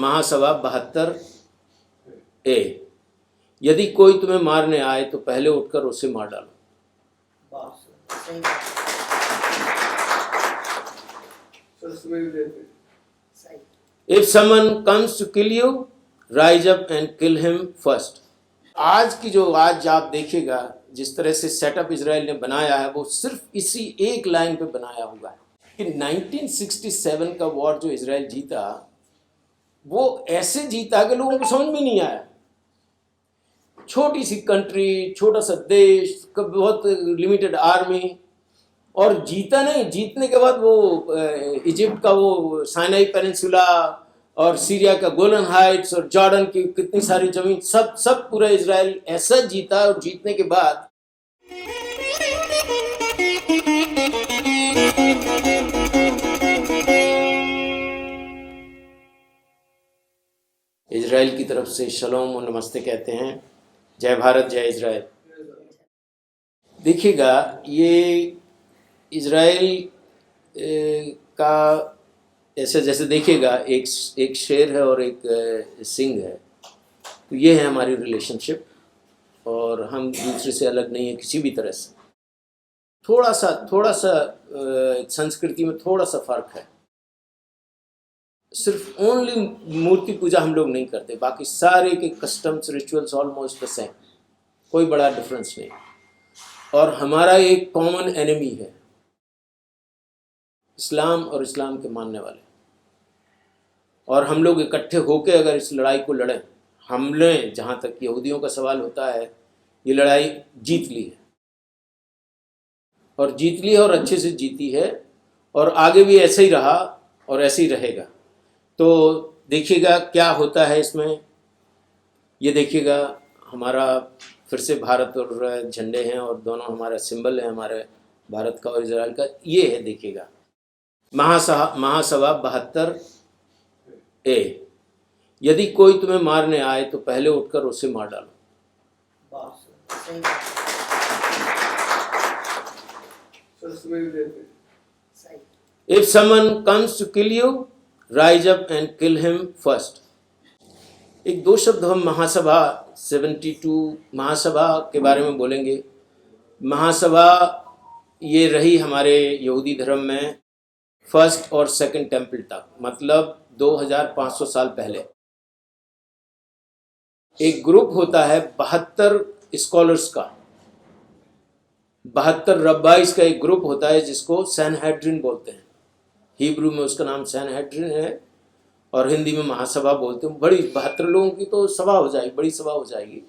महासभा 72A। यदि कोई तुम्हें मारने आए तो पहले उठकर उसे मार डालो। If someone comes to kill you, rise up and kill him first. आज आप देखिएगा जिस तरह से सेटअप इजराइल ने बनाया है, वो सिर्फ इसी एक लाइन पे बनाया हुआ है कि 1967 का वॉर जो इजराइल जीता, वो ऐसे जीता कि लोगों को समझ में नहीं आया। छोटी सी कंट्री, छोटा सा देश, बहुत लिमिटेड आर्मी, और जीता नहीं। जीतने के बाद वो इजिप्ट का वो साइनाई पेनिनसुला और सीरिया का गोलन हाइट्स और जॉर्डन की कितनी सारी जमीन, सब पूरा इजराइल ऐसा जीता। और जीतने के बाद इजराइल की तरफ से शलोम और नमस्ते कहते हैं। जय भारत, जय इजराइल। देखिएगा, ये इजराइल का ऐसे जैसे देखिएगा एक शेर है और एक सिंह है, तो ये है हमारी रिलेशनशिप, और हम दूसरे से अलग नहीं है किसी भी तरह से। थोड़ा सा संस्कृति में थोड़ा सा फर्क है। सिर्फ ओनली मूर्ति पूजा हम लोग नहीं करते, बाकी सारे के customs rituals almost the same, कोई बड़ा डिफरेंस नहीं। और हमारा एक कॉमन एनिमी है इस्लाम और इस्लाम के मानने वाले, और हम लोग इकट्ठे होकर अगर इस लड़ाई को लड़ें, हमने जहाँ तक यहूदियों का सवाल होता है, ये लड़ाई जीत ली है, और जीत ली है और अच्छे से जीती है, और आगे भी ऐसे ही रहा और ऐसे ही रहेगा। तो देखिएगा क्या होता है इसमें। ये देखिएगा, हमारा फिर से भारत और झंडे हैं, और दोनों हमारा सिंबल है, हमारे भारत का और इजराइल का। ये है, देखिएगा, महासभा 72A। यदि कोई तुम्हें मारने आए तो पहले उठकर उसे मार डालो। If someone comes to kill you, rise up and kill him first. एक दो शब्द हम महासभा 72 महासभा के बारे में बोलेंगे। महासभा ये रही हमारे यहूदी धर्म में फर्स्ट और सेकंड टेम्पल तक, मतलब 2500 साल पहले। एक ग्रुप होता है 72 स्कॉलर्स का, 72 रब्बाइस का एक ग्रुप होता है जिसको सैनहेड्रिन बोलते हैं। हिब्रू में उसका नाम सैनहेड्रिन है, और हिंदी में महासभा बोलते हैं। बड़ी 72 लोगों की तो सभा हो जाएगी, बड़ी सभा हो जाएगी।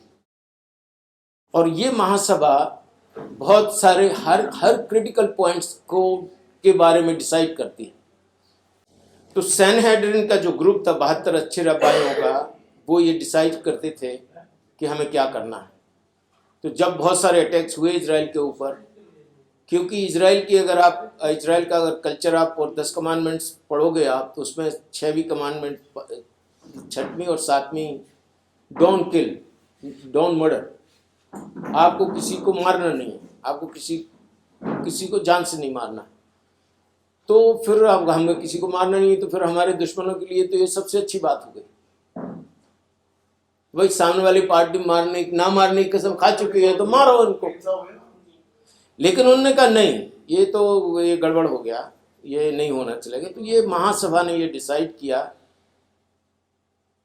और ये महासभा बहुत सारे हर क्रिटिकल पॉइंट्स के बारे में डिसाइड करती है। तो सैनहेड्रिन का जो ग्रुप था 72 अच्छे रब्बाइयों का, वो ये डिसाइड करते थे कि हमें क्या करना है। तो जब बहुत सारे अटैक्स हुए इजराइल के ऊपर, क्योंकि इजराइल का अगर कल्चर आप और 10 कमांडमेंट्स पढ़ोगे आप, तो उसमें 6वीं कमांडमेंट, 6वीं और 7वीं, डोंट किल, डोंट मर्डर, आपको किसी को मारना नहीं है, आपको किसी को जान से नहीं मारना। तो फिर अब हमें किसी को मारना नहीं है, तो फिर हमारे दुश्मनों के लिए तो ये सबसे अच्छी बात हो गई। भाई सामने वाली पार्टी ना मारने की कसम खा चुकी है, तो मारो उनको। लेकिन उन्होंने कहा नहीं, ये गड़बड़ हो गया, ये नहीं होना चलेगा। तो ये महासभा ने ये डिसाइड किया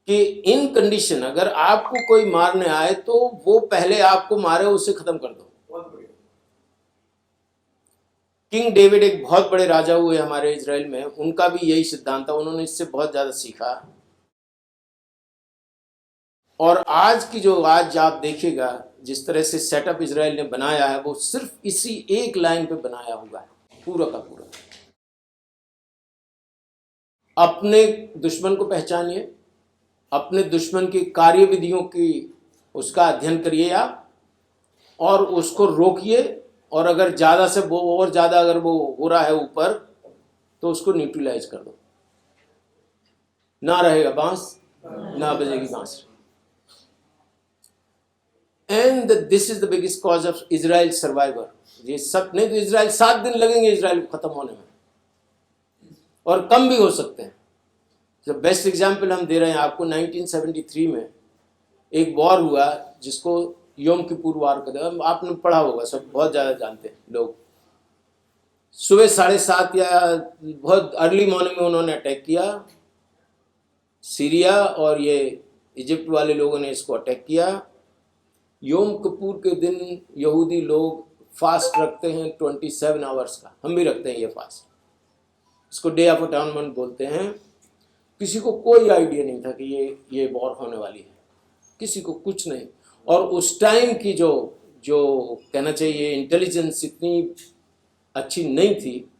कि इन कंडीशन अगर आपको कोई मारने आए तो वो पहले आपको मारे, उसे खत्म कर दो। किंग डेविड एक बहुत बड़े राजा हुए हमारे इजराइल में, उनका भी यही सिद्धांत था। उन्होंने इससे बहुत ज्यादा सीखा। और आज आप देखिएगा जिस तरह से सेटअप इजराइल ने बनाया है, वो सिर्फ इसी एक लाइन पे बनाया हुआ है, पूरा का पूरा। अपने दुश्मन को पहचानिए, अपने दुश्मन की कार्यविधियों की उसका अध्ययन करिए आप, और उसको रोकिए। और अगर ज़्यादा से और ज़्यादा अगर वो हो रहा है ऊपर, तो उसको न्यूट्रलाइज कर दो। ना रहेगा बांस, ना बजेगी बांस। And this is the biggest cause of Israel survivor. ये सब नहीं तो इजराइल 7 दिन लगेंगे इजराइल को खत्म होने में, और कम भी हो सकते हैं। तो बेस्ट एग्जाम्पल हम दे रहे हैं आपको। 1973 में एक वॉर हुआ जिसको योम किपुर वार कहते हैं, आपने पढ़ा होगा, सब बहुत ज़्यादा जानते हैं लोग। सुबह 7:30 या बहुत अर्ली मॉर्निंग में उन्होंने अटैक किया सीरिया, और ये इजिप्ट वाले लोगों ने इसको अटैक किया। योम किपुर के दिन यहूदी लोग फास्ट रखते हैं 27 आवर्स का, हम भी रखते हैं ये फास्ट, इसको डे ऑफ अटॉनमेंट बोलते हैं। किसी को कोई आइडिया नहीं था कि ये वॉर होने वाली है, किसी को कुछ नहीं। और उस टाइम की जो कहना चाहिए इंटेलिजेंस इतनी अच्छी नहीं थी।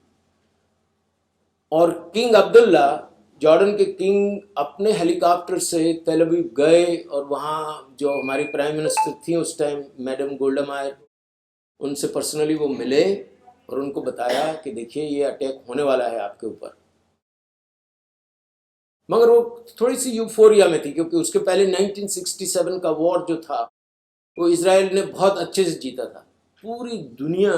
और किंग अब्दुल्ला, जॉर्डन के किंग, अपने हेलीकॉप्टर से तेल अवीव गए और वहाँ जो हमारी प्राइम मिनिस्टर थी उस टाइम, मैडम गोल्डा मायर, उनसे पर्सनली वो मिले और उनको बताया कि देखिए ये अटैक होने वाला है आपके ऊपर। मगर वो थोड़ी सी यूफोरिया में थी, क्योंकि उसके पहले 1967 का वॉर जो था वो इजराइल ने बहुत अच्छे से जीता था। पूरी दुनिया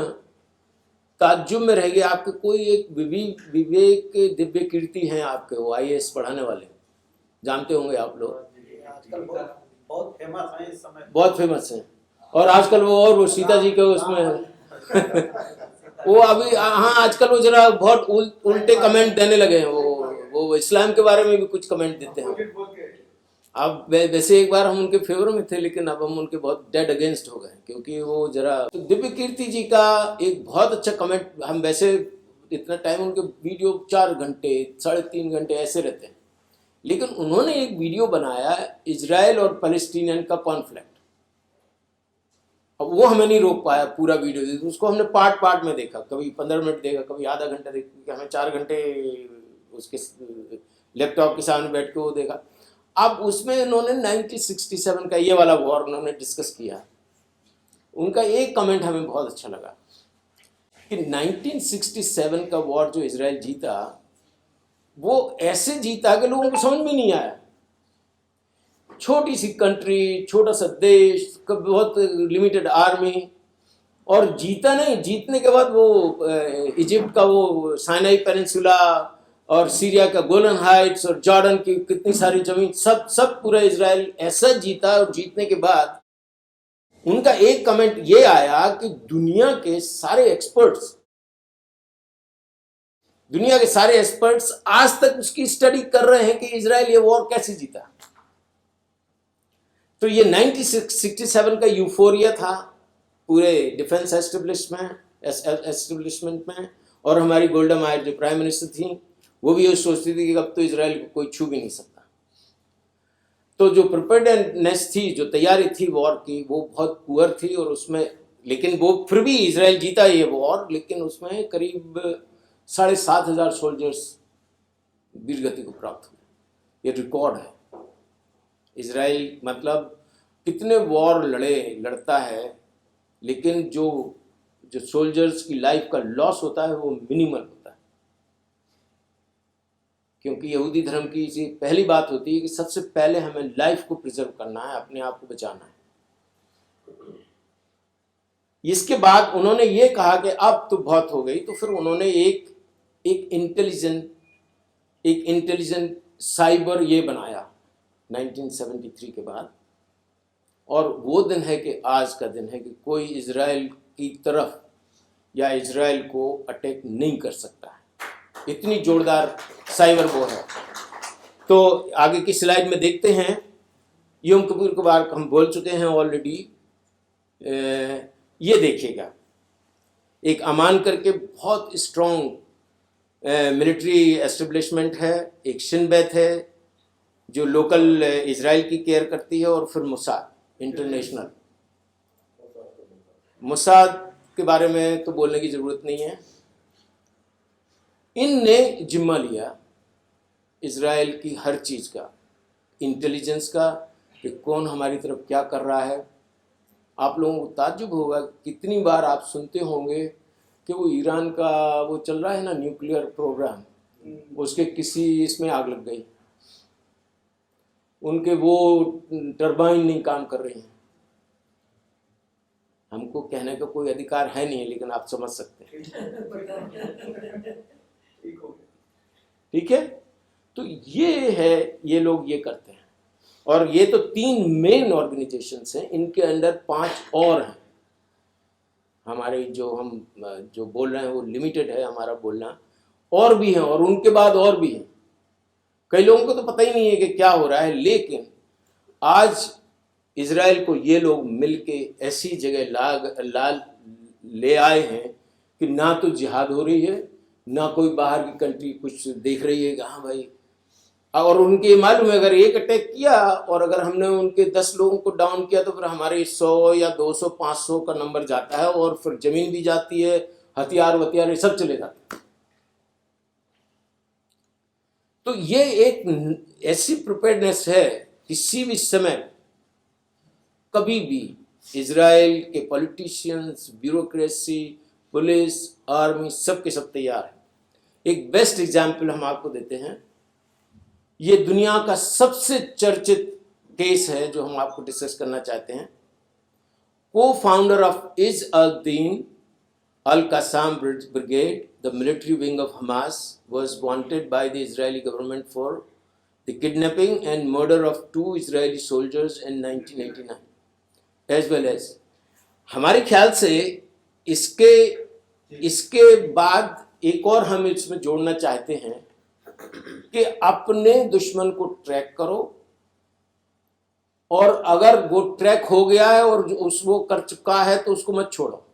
ताज्जुब में रह गई। आपके कोई एक विवेक के दिव्य कीर्ति हैं आपके, वो IAS पढ़ाने वाले, जानते होंगे आप लोग, आजकल बहुत फेमस है इस समय, बहुत फेमस हैं। और आजकल वो सीता जी के उसमें वो अभी, हाँ, आजकल वो जरा बहुत उल्टे कमेंट देने लगे हैं। वो इस्लाम के बारे में भी कुछ कमेंट देते हैं। अब वैसे एक बार हम उनके फेवर में थे, लेकिन अब हम उनके बहुत डेड अगेंस्ट हो गए, क्योंकि वो जरा, तो दिव्य कीर्ति जी का एक बहुत अच्छा कमेंट, हम वैसे इतना टाइम उनके वीडियो 4 घंटे 3.5 घंटे ऐसे रहते हैं, लेकिन उन्होंने एक वीडियो बनाया इजराइल और पैलेस्टीनियन का कॉन्फ्लिक्ट। अब वो हमें नहीं रोक पाया पूरा वीडियो, तो उसको हमने पार्ट में देखा, कभी 15 मिनट देखा, कभी आधा घंटा देखा, हमें 4 घंटे उसके लैपटॉप के सामने बैठ के वो देखा। अब उसमें उन्होंने 1967 का ये वाला वॉर उन्होंने डिस्कस किया। उनका एक कमेंट हमें बहुत अच्छा लगा कि 1967 का वॉर जो इजराइल जीता, वो ऐसे जीता कि लोगों को समझ में नहीं आया। छोटी सी कंट्री, छोटा सा देश, बहुत लिमिटेड आर्मी, और जीता नहीं, जीतने के बाद वो इजिप्ट का वो साइनाई पेनिनसुला और सीरिया का गोलन हाइट्स और जॉर्डन की कितनी सारी जमीन, सब पूरा इजराइल ऐसा जीता। और जीतने के बाद उनका एक कमेंट ये आया कि दुनिया के सारे एक्सपर्ट्स आज तक उसकी स्टडी कर रहे हैं कि इजराइल ये वॉर कैसे जीता। तो ये 1967 का यूफोरिया था पूरे डिफेंस एस्टेब्लिशमेंट में। और हमारी गोल्डा मायर जो प्राइम मिनिस्टर थी, वो भी ये सोचती थी कि अब तो इजराइल को कोई छू भी नहीं सकता। तो जो प्रिपेयर्डनेस थी, जो तैयारी थी वॉर की, वो बहुत पुअर थी। और उसमें, लेकिन वो फिर भी इजराइल जीता ये वॉर, लेकिन उसमें करीब 7,500 सोल्जर्स वीरगति को प्राप्त हुए। ये रिकॉर्ड है। इजराइल मतलब कितने वॉर लड़ता है, लेकिन जो सोल्जर्स की लाइफ का लॉस होता है वो मिनिमल होता है। क्योंकि यहूदी धर्म की ये पहली बात होती है कि सबसे पहले हमें लाइफ को प्रिजर्व करना है, अपने आप को बचाना है। इसके बाद उन्होंने ये कहा कि अब तो बहुत हो गई, तो फिर उन्होंने एक इंटेलिजेंट साइबर ये बनाया 1973 के बाद। और वो दिन है कि आज का दिन है कि कोई इजराइल की तरफ या इजराइल को अटैक नहीं कर सकता है, इतनी जोरदार साइबर वॉर है। तो आगे की स्लाइड में देखते हैं। योम किपुर के बारे हम बोल चुके हैं ऑलरेडी। ये देखिएगा, एक अमान करके बहुत स्ट्रॉन्ग मिलिट्री एस्टेब्लिशमेंट है, एक शिन बेत है जो लोकल इजराइल की केयर करती है, और फिर मोसाद इंटरनेशनल। मोसाद के बारे में तो बोलने की ज़रूरत नहीं है। इनने जिम्मा लिया इजराइल की हर चीज़ का, इंटेलिजेंस का, कि कौन हमारी तरफ क्या कर रहा है। आप लोगों को ताज्जुब होगा, कितनी बार आप सुनते होंगे कि वो ईरान का वो चल रहा है ना न्यूक्लियर प्रोग्राम, उसके किसी इसमें आग लग गई, उनके वो टरबाइन नहीं काम कर रही हैं। हमको कहने का कोई अधिकार है नहीं, लेकिन आप समझ सकते हैं। ठीक है। तो ये है, ये लोग ये करते हैं। और ये तो 3 मेन ऑर्गेनाइजेशंस हैं, इनके अंडर 5 और हैं। हमारे जो हम जो बोल रहे हैं वो लिमिटेड है हमारा बोलना, और भी हैं और उनके बाद और भी हैं। कई लोगों को तो पता ही नहीं है कि क्या हो रहा है, लेकिन आज इजराइल को ये लोग मिलके ऐसी जगह ला ले आए हैं कि ना तो जिहाद हो रही है, ना कोई बाहर की कंट्री कुछ देख रही है कि हाँ भाई। और उनके मालूम है अगर एक अटैक किया और अगर हमने उनके 10 लोगों को डाउन किया तो फिर हमारे 100 या 200 500 का नंबर जाता है, और फिर जमीन भी जाती है, हथियार वथियार सब चले जाते हैं। तो ये एक ऐसी प्रिपेयर्डनेस है, किसी भी समय कभी भी इजराइल के पॉलिटिशियंस, ब्यूरोक्रेसी, पुलिस, आर्मी सब के सब तैयार है। एक बेस्ट एग्जाम्पल हम आपको देते हैं, ये दुनिया का सबसे चर्चित केस है जो हम आपको डिस्कस करना चाहते हैं। को founder of is al-Din Al-Qassam Brigade, the military wing of Hamas, was wanted by the Israeli government for the kidnapping and murder of 2 Israeli soldiers in 1989, as well as हमारे ख्याल से इसके बाद एक और हम इसमें जोड़ना चाहते हैं कि अपने दुश्मन को ट्रैक करो, और अगर वो ट्रैक हो गया है और वो कर चुका है तो उसको मत छोड़ो,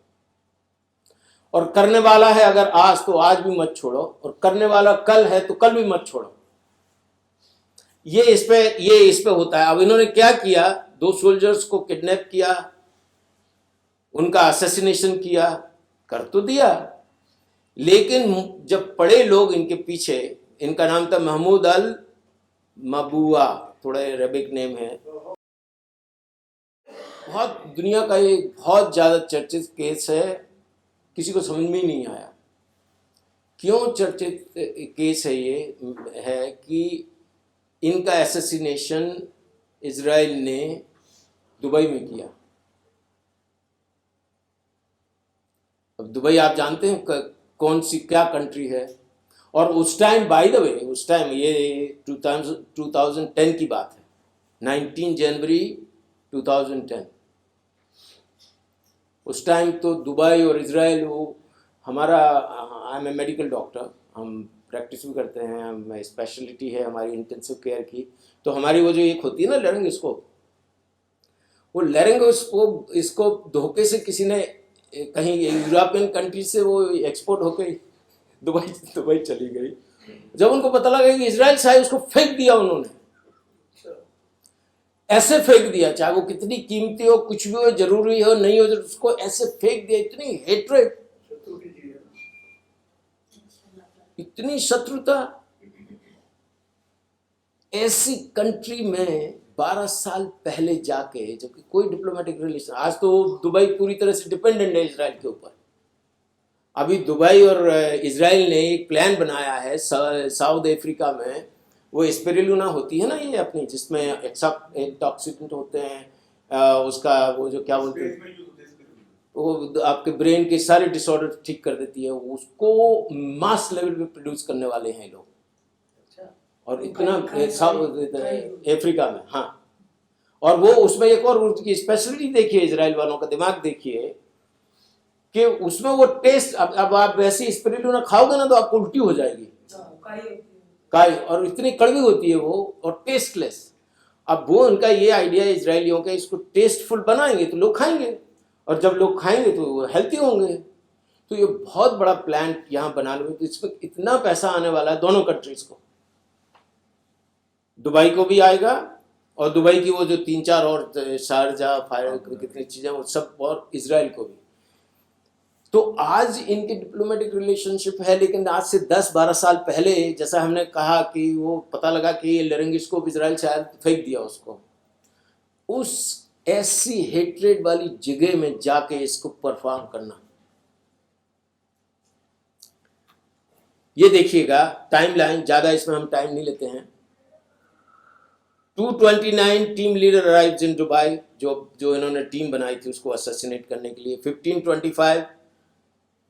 और करने वाला है अगर आज तो आज भी मत छोड़ो, और करने वाला कल है तो कल भी मत छोड़ो। ये इस पे होता है। अब इन्होंने क्या किया, 2 सोल्जर्स को किडनैप किया, उनका असैसिनेशन किया, कर तो दिया, लेकिन जब पड़े लोग इनके पीछे, इनका नाम था महमूद अल मबूआ, थोड़ा अरबिक नेम है, बहुत दुनिया का एक बहुत ज्यादा चर्चित केस है, किसी को समझ में ही नहीं आया क्यों चर्चित केस है। ये है कि इनका असैसिनेशन इजराइल ने दुबई में किया। अब दुबई आप जानते हैं कौन सी क्या कंट्री है, और उस टाइम बाय द वे, उस टाइम ये 2010 की बात है, 19 जनवरी 2010। उस टाइम तो दुबई और इजराइल, वो हमारा, I am a medical doctor, हम प्रैक्टिस भी करते हैं, हम स्पेशलिटी है हमारी इंटेंसिव केयर की, तो हमारी वो जो एक होती है ना लैरिंगोस्कोप, वो लैरिंगोस्कोप इसको धोखे से किसी ने कहीं यूरोपियन कंट्री से वो एक्सपोर्ट होकर दुबई चली गई। जब उनको पता लगा कि इजराइल से है, उसको फेंक दिया उन्होंने, ऐसे फेंक दिया, चाहे वो कितनी कीमती हो, कुछ भी हो, जरूरी हो नहीं हो, उसको ऐसे फेंक दिया। इतनी हेट्रेड, इतनी शत्रुता ऐसी कंट्री में 12 साल पहले जाके, जबकि कोई डिप्लोमेटिक रिलेशन, आज तो दुबई पूरी तरह से डिपेंडेंट है इजराइल के ऊपर। अभी दुबई और इजराइल ने एक प्लान बनाया है साउथ अफ्रीका में, वो स्पिरुलिना होती है ना ये अपनी, जिसमें एक्सॉक्सिडेंट होते हैं, उसका वो जो क्या बोलते हैं, वो आपके ब्रेन के सारे डिसऑर्डर ठीक कर देती है, उसको मास लेवल पे प्रोड्यूस करने वाले हैं लोग। और इतना अफ्रीका में, हाँ। और वो उसमें एक और उनकी स्पेशलिटी देखिए, इजराइल वालों का दिमाग देखिए कि उसमें वो टेस्ट, अब आप वैसे स्पिरुलिना खाओगे ना तो आपको उल्टी हो जाएगी, काई, और इतनी कड़वी होती है वो, और टेस्टलेस। अब वो उनका ये आइडिया है इजरायलियों का, इसको टेस्टफुल बनाएंगे तो लोग खाएंगे, और जब लोग खाएंगे तो वो हेल्थी होंगे। तो ये बहुत बड़ा प्लान यहाँ बनाने में, तो इसमें इतना पैसा आने वाला है दोनों कंट्रीज को, दुबई को भी आएगा, और दुबई की वो जो 3-4 और शारजा, फायर, कितनी चीजें, वो सब, और इजराइल को भी। तो आज इनके डिप्लोमेटिक रिलेशनशिप है, लेकिन आज से 10-12 साल पहले, जैसा हमने कहा कि वो पता लगा कि ये लैरिंगोस्कोप इजराइल शायद फेंक दिया उसको, उस ऐसी हेट्रेड वाली जगह में जाके इसको परफॉर्म करना। ये देखिएगा टाइमलाइन, ज्यादा इसमें हम टाइम नहीं लेते हैं। 229 team leader arrives in Dubai, जो इन्होंने टीम बनाई थी उसको असैसिनेट करने के लिए। 1525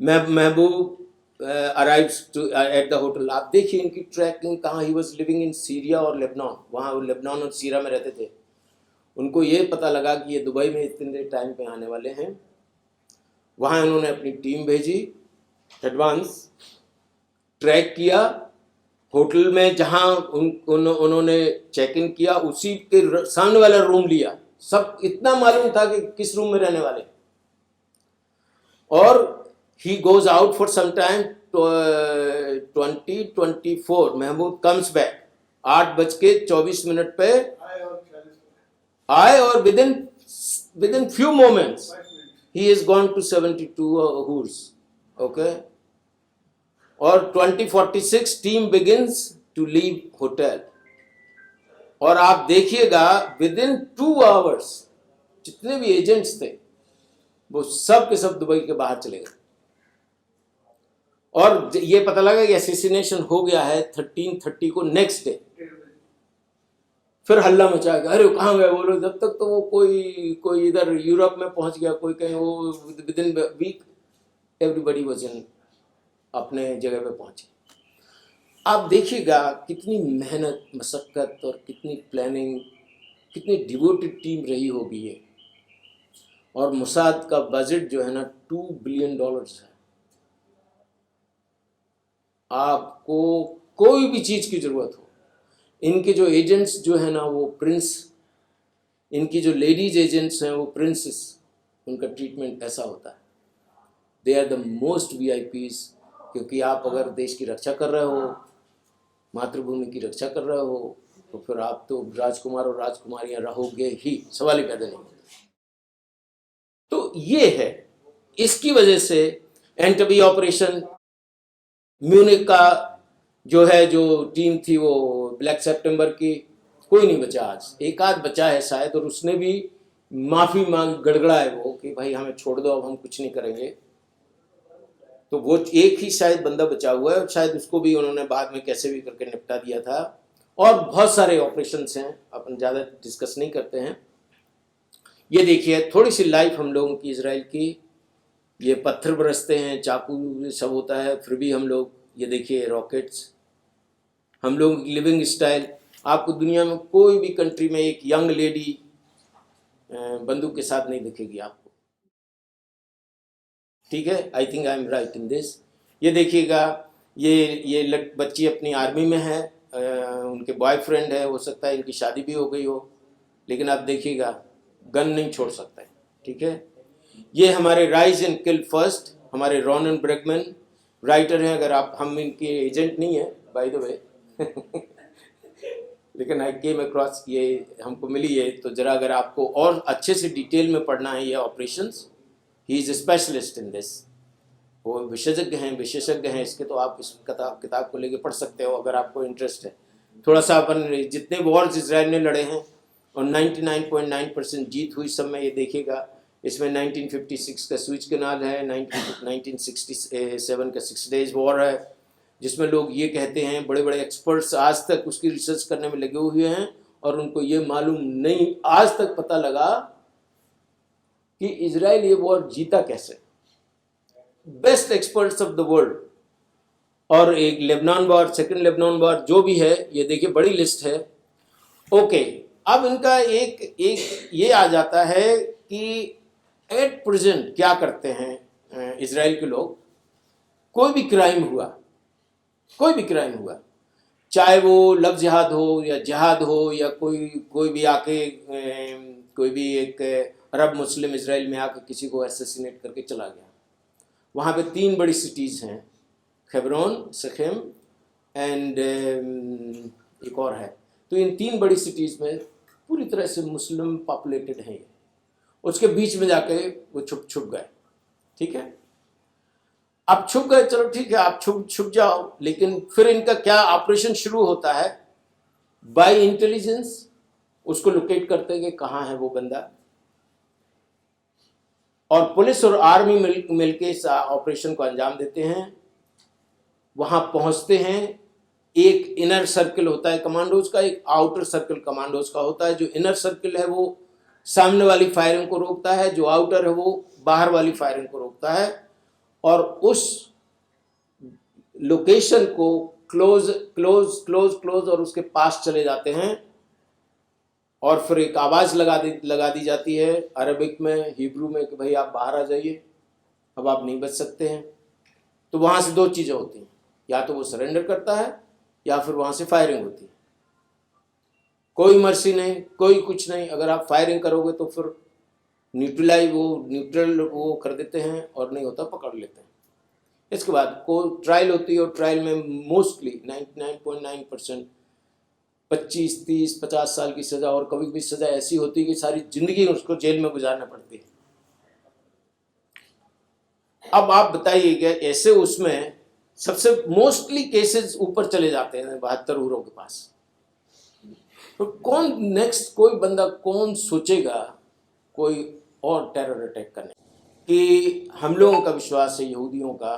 Mehboob arrives to at the hotel. आप देखिए इनकी ट्रैकिंग कहाँ, he was living in Syria और लेबनान, वहाँ वो लेबनान और सीरिया में रहते थे। उनको ये पता लगा कि ये दुबई में इतने टाइम पे आने वाले हैं, वहाँ उन्होंने अपनी टीम भेजी, एडवांस ट्रैक किया, होटल में जहाँ उन्होंने चेक इन किया उसी के सामने वाला रूम लिया। सब इतना मालूम था कि किस रूम में रहने वाले। और he goes out for some time, 2024 Mahmood comes back 8:24 पे आए, और within few moments he is gone to 72 hours, okay। और 2046 team begins to leave hotel, और आप देखिएगा within 2 hours जितने भी एजेंट्स थे वो सब के सब दुबई के बाहर चले गए। और ये पता लगा कि असैसिनेशन हो गया है 1330 को, नेक्स्ट डे फिर हल्ला मचा गया, अरे कहाँ गए वो लोग। जब तक तो वो कोई इधर यूरोप में पहुंच गया, कोई कहीं, वो within week everybody was in अपने जगह पे पहुंचे। आप देखिएगा कितनी मेहनत, मशक्कत और कितनी प्लानिंग, कितनी डिवोटेड टीम रही होगी ये। और मोसाद का बजट जो है ना $2 बिलियन है। आपको कोई भी चीज की जरूरत हो, इनके जो एजेंट्स जो है ना वो प्रिंस, इनकी जो लेडीज एजेंट्स हैं वो प्रिंसेस, उनका ट्रीटमेंट ऐसा होता है। They are the most VIPs, क्योंकि आप अगर देश की रक्षा कर रहे हो, मातृभूमि की रक्षा कर रहे हो, तो फिर आप तो राजकुमार और राजकुमारियां रहोगे ही, सवाल ही पैदा नहीं होता। तो ये है, इसकी वजह से एंटबी ऑपरेशन, म्यूनिक का जो है, जो टीम थी वो ब्लैक सितंबर की, कोई नहीं बचा। आज एक आध बचा है शायद, और उसने भी माफी मांग, गड़गड़ा है वो कि भाई हमें छोड़ दो, अब हम कुछ नहीं करेंगे। तो वो एक ही शायद बंदा बचा हुआ है, और शायद उसको भी उन्होंने बाद में कैसे भी करके निपटा दिया था। और बहुत सारे ऑपरेशंस हैं, अपन ज़्यादा डिस्कस नहीं करते हैं। ये देखिए थोड़ी सी लाइफ हम लोगों की इजराइल की, ये पत्थर बरसते हैं, चाकू सब होता है, फिर भी हम लोग, ये देखिए रॉकेट्स, हम लोग लिविंग स्टाइल। आपको दुनिया में कोई भी कंट्री में एक यंग लेडी बंदूक के साथ नहीं दिखेगी आपको, ठीक है। I think I am right in this. ये देखिएगा, ये बच्ची अपनी आर्मी में है, उनके बॉयफ्रेंड है, हो सकता है इनकी शादी भी हो गई हो, लेकिन आप देखिएगा गन नहीं छोड़ सकता है, ठीक है। ये हमारे राइज एंड किल फर्स्ट, हमारे रॉनन ब्रेगमैन राइटर हैं। अगर आप, हम इनके एजेंट नहीं है बाय द वे लेकिन आई केम अक्रॉस, ये हमको मिली है। तो जरा अगर आपको और अच्छे से डिटेल में पढ़ना है ये operations, he is a specialist in this, वो विशेषज्ञ हैं इसके। तो आप इस किताब को लेके पढ़ सकते हो अगर आपको इंटरेस्ट है। थोड़ा सा अपन जितने वॉर्स इजराइल ने लड़े हैं और 99.9% जीत हुई सब में, ये देखिएगा। इसमें 1956 का स्विच कैनाल है, 1967 का 6 डेज वॉर है, जिसमें लोग ये कहते हैं, बड़े बड़े एक्सपर्ट्स आज तक उसकी रिसर्च करने में लगे हुए हैं, और उनको ये मालूम नहीं आज तक पता लगा कि इजराइल ये वॉर जीता कैसे। Best experts of the world. और एक Lebanon war, second Lebanon war जो भी है, ये देखिए बड़ी लिस्ट है। ओके, अब इनका एक ये आ जाता है कि एट प्रेजेंट क्या करते हैं इजराइल के लोग। कोई भी क्राइम हुआ, चाहे वो लव जिहाद हो या जिहाद हो, या कोई भी आके कोई भी एक अरब मुस्लिम इजराइल में आके किसी को असैसिनेट करके चला गया। वहाँ पे 3 बड़ी सिटीज़ हैं, खेब्रोन, शकेम एंड एक और है। तो इन 3 बड़ी सिटीज़ में पूरी तरह से मुस्लिम पॉपुलेटेड है। उसके बीच में जाके वो छुप गए, ठीक है। अब छुप गए, चलो ठीक है, आप छुप जाओ, लेकिन फिर इनका क्या ऑपरेशन शुरू होता है, बाय इंटेलिजेंस उसको लोकेट करते हैं कि कहाँ है वो बंदा, और पुलिस और आर्मी मिलके इस ऑपरेशन को अंजाम देते हैं। वहां पहुंचते हैं, एक इनर सर्कल होता है कमांडोज का, एक आउटर सर्कल कमांडोज का होता है। जो इनर सर्कल है वो सामने वाली फायरिंग को रोकता है, जो आउटर है वो बाहर वाली फायरिंग को रोकता है। और उस लोकेशन को क्लोज क्लोज क्लोज क्लोज और उसके पास चले जाते हैं, और फिर एक आवाज़ लगा दी जाती है अरबिक में, हिब्रू में, कि भाई आप बाहर आ जाइए, अब आप नहीं बच सकते हैं। तो वहाँ से दो चीज़ें होती हैं, या तो वो सरेंडर करता है या फिर वहाँ से फायरिंग होती है। कोई मर्सी नहीं, कोई कुछ नहीं। अगर आप फायरिंग करोगे तो फिर न्यूट्रल वो कर देते हैं, और नहीं होता पकड़ लेते हैं। इसके बाद को ट्रायल होती है, और ट्रायल में मोस्टली 99.9% 25, 30, 50 साल की सज़ा, और कभी भी सज़ा ऐसी होती है कि सारी ज़िंदगी उसको जेल में गुजारना पड़ती है। अब आप बताइए कि ऐसे उसमें सबसे मोस्टली केसेस ऊपर चले जाते हैं 72 हुरों के पास। तो कौन नेक्स्ट, कोई बंदा कौन सोचेगा कोई और टेरर अटैक करने कि हम लोगों का विश्वास है यहूदियों का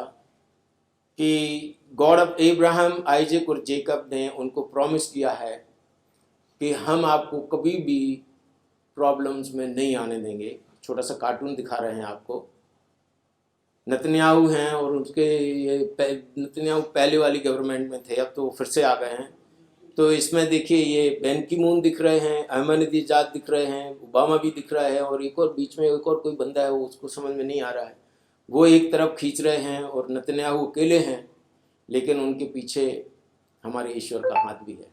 कि गॉड ऑफ अब्राहम, आइजक और जेकब ने उनको प्रॉमिस किया है कि हम आपको कभी भी प्रॉब्लम्स में नहीं आने देंगे। छोटा सा कार्टून दिखा रहे हैं आपको, नेतन्याहू हैं और उसके ये नेतन्याहू पहले वाली गवर्नमेंट में थे, अब तो फिर से आ गए हैं। तो इसमें देखिए ये बैन की मून दिख रहे हैं, अहमदीजाद दिख रहे हैं, ओबामा भी दिख रहा है, और एक और बीच में एक और कोई बंदा है, वो उसको समझ में नहीं आ रहा है। वो एक तरफ खींच रहे हैं और नेतन्याहू अकेले हैं, लेकिन उनके पीछे हमारे ईश्वर का हाथ भी है।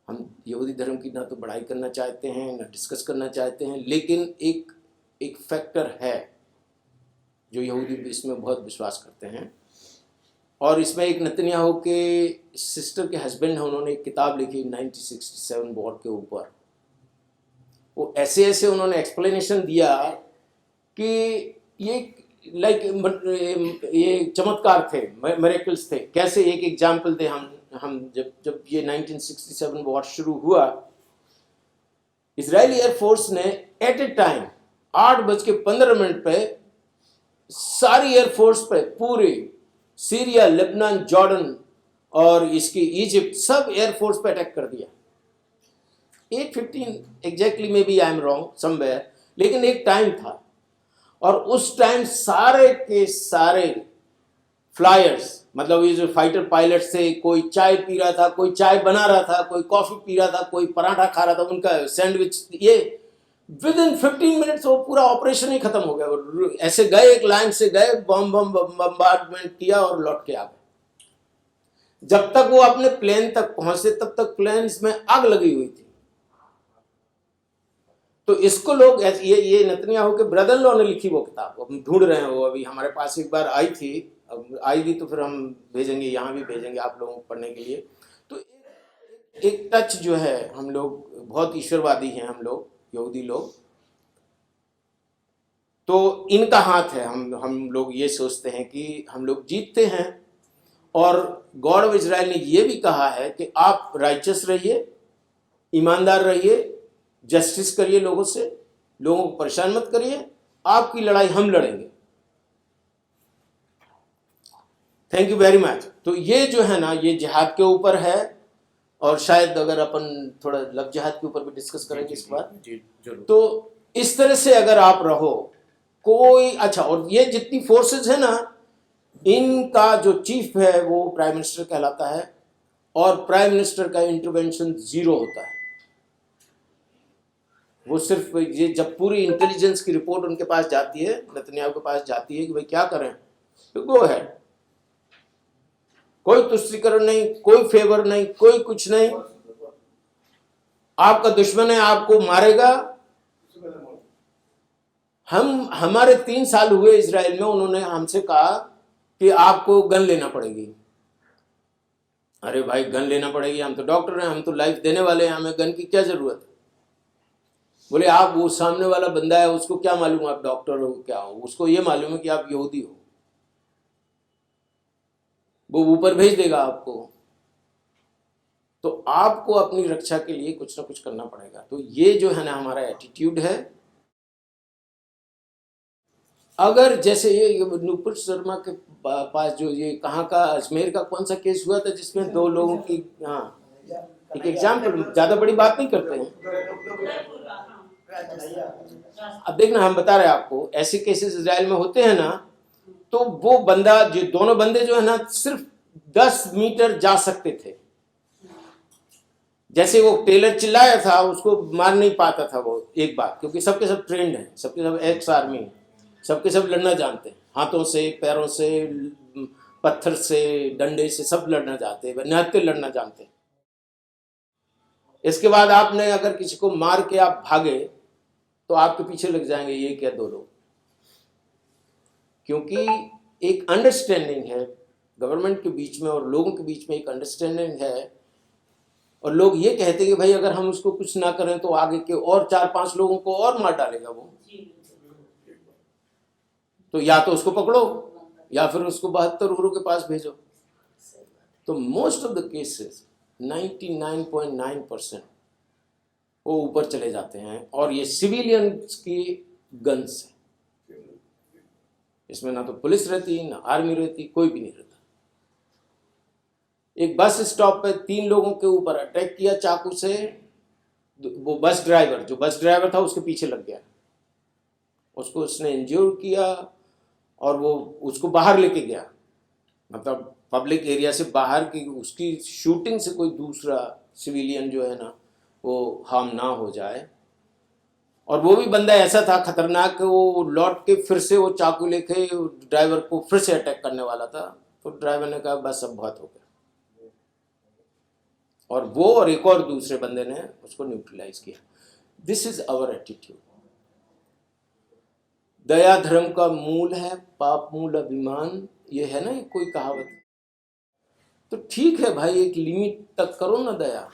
हम यहूदी धर्म की ना तो बड़ाई करना चाहते हैं, ना डिस्कस करना चाहते हैं, लेकिन एक फैक्टर है जो यहूदी इसमें बहुत विश्वास करते हैं। और इसमें एक नेतन्याहू के सिस्टर के हस्बैंड हैं, उन्होंने एक किताब लिखी 1967 वॉर के ऊपर। वो ऐसे ऐसे उन्होंने एक्सप्लेनेशन दिया कि ये ये चमत्कार थे, मिरेकल्स थे। कैसे, एक एग्जाम्पल दे हम जब ये 1967 वॉर शुरू हुआ, इजरायली एयरफोर्स ने एट ए टाइम 8:15 पे सारी एयरफोर्स पे, पूरी सीरिया, लेबनान, जॉर्डन और इसकी इजिप्ट, सब एयरफोर्स पे अटैक कर दिया। 8:15 exactly, maybe I am wrong somewhere, लेकिन एक टाइम था। और उस टाइम सारे के सारे फ्लायर्स, मतलब ये जो फाइटर पायलट्स थे, कोई चाय पी रहा था, कोई चाय बना रहा था, कोई कॉफी पी रहा था, कोई पराठा खा रहा था, उनका सैंडविच, ये विद इन 15 मिनट्स वो पूरा ऑपरेशन ही खत्म हो गया। ऐसे गए, एक लाइन से गए, बम्बार्डमेंट किया और लौट के आ गए। जब तक वो अपने प्लेन तक पहुंचे तब तक प्लेन में आग लगी हुई थी। तो इसको लोग ये नेतन्याहू के ब्रदर लॉ ने लिखी वो किताब, हम ढूंढ रहे हैं, वो अभी हमारे पास एक बार आई थी, अब आएगी तो फिर हम भेजेंगे, यहाँ भी भेजेंगे आप लोगों को पढ़ने के लिए। तो एक टच जो है, हम लोग बहुत ईश्वरवादी हैं, हम लोग यहूदी लोग, तो इनका हाथ है। हम लोग ये सोचते हैं कि हम लोग जीतते हैं, और गॉड ऑफ इजराइल ने ये भी कहा है कि आप राइचस रहिए, ईमानदार रहिए, जस्टिस करिए, लोगों को परेशान मत करिए, आपकी लड़ाई हम लड़ेंगे। Thank you very much. तो ये जो है ना, ये जिहाद के ऊपर है, और शायद अगर अपन थोड़ा लव जिहाद के ऊपर भी डिस्कस करेंगे इसके बाद। तो इस तरह से अगर आप रहो कोई अच्छा, और ये जितनी फोर्सेस है ना, इनका जो चीफ है वो प्राइम मिनिस्टर कहलाता है, और प्राइम मिनिस्टर का इंटरवेंशन 0 होता है। वो सिर्फ ये जब पूरी इंटेलिजेंस की रिपोर्ट उनके पास जाती है, नेतन्याहू के पास जाती है कि भाई क्या करें, तो गो है, कोई तुष्टीकरण नहीं, कोई फेवर नहीं, कोई कुछ नहीं। आपका दुश्मन है, आपको मारेगा। हमारे 3 साल हुए इजराइल में, उन्होंने हमसे कहा कि आपको गन लेना पड़ेगी। अरे भाई, गन लेना पड़ेगी, हम तो डॉक्टर हैं, हम तो लाइफ देने वाले हैं, हमें गन की क्या जरूरत है। बोले आप, वो सामने वाला बंदा है, उसको क्या मालूम आप डॉक्टर हो क्या हो, उसको ये मालूम है कि आप यहूदी हो, वो ऊपर भेज देगा आपको। तो आपको अपनी रक्षा के लिए कुछ ना कुछ करना पड़ेगा। तो ये जो है ना हमारा एटीट्यूड है। अगर जैसे ये नुपुर शर्मा के पास जो ये कहाँ का, अजमेर का कौन सा केस हुआ था जिसमें 2 लोगों की, हाँ एक एग्जाम्पल, ज्यादा बड़ी बात नहीं करते हैं। अब देखना, हम बता रहे हैं आपको, ऐसे केसेस इजराइल में होते हैं ना, तो वो बंदा, जो दोनों बंदे जो है ना, सिर्फ 10 मीटर जा सकते थे। जैसे वो टेलर चिल्लाया था, उसको मार नहीं पाता था वो, एक बात, क्योंकि सबके सब ट्रेंड हैं, सबके सब एक्स आर्मी हैं, सबके सब लड़ना जानते हैं, हाथों से, पैरों से, पत्थर से, डंडे से, सब लड़ना जानते हैं, निहत्थे लड़ना जानते हैं। इसके बाद आपने अगर किसी को मार के आप भागे तो आपके पीछे लग जाएंगे एक या दो लोग, क्योंकि एक अंडरस्टैंडिंग है गवर्नमेंट के बीच में और लोगों के बीच में, एक अंडरस्टैंडिंग है। और लोग ये कहते हैं कि भाई अगर हम उसको कुछ ना करें तो आगे के और 4-5 लोगों को और मार डालेगा वो, तो या तो उसको पकड़ो या फिर उसको 72 गुरु के पास भेजो। तो मोस्ट ऑफ द केसेस 99.9% वो ऊपर चले जाते हैं, और ये सिविलियंस की गन्स है। इसमें ना तो पुलिस रहती, ना आर्मी रहती, कोई भी नहीं रहता। एक बस स्टॉप पे 3 लोगों के ऊपर अटैक किया चाकू से, वो बस ड्राइवर, जो बस ड्राइवर था उसके पीछे लग गया, उसको उसने इंज्योर किया और वो उसको बाहर लेके गया, मतलब पब्लिक एरिया से बाहर की, उसकी शूटिंग से कोई दूसरा सिविलियन जो है ना वो हार्म ना हो जाए। और वो भी बंदा ऐसा था खतरनाक कि वो लौट के फिर से वो चाकू लेके ड्राइवर को फिर से अटैक करने वाला था, तो ड्राइवर ने कहा बस अब बहुत हो गया, और वो और एक और दूसरे बंदे ने उसको न्यूट्रलाइज किया। This is our attitude. दया धर्म का मूल है, पाप मूल अभिमान, ये है ना कोई कहावत। तो ठीक है भाई, एक लिमिट तक करो ना दया।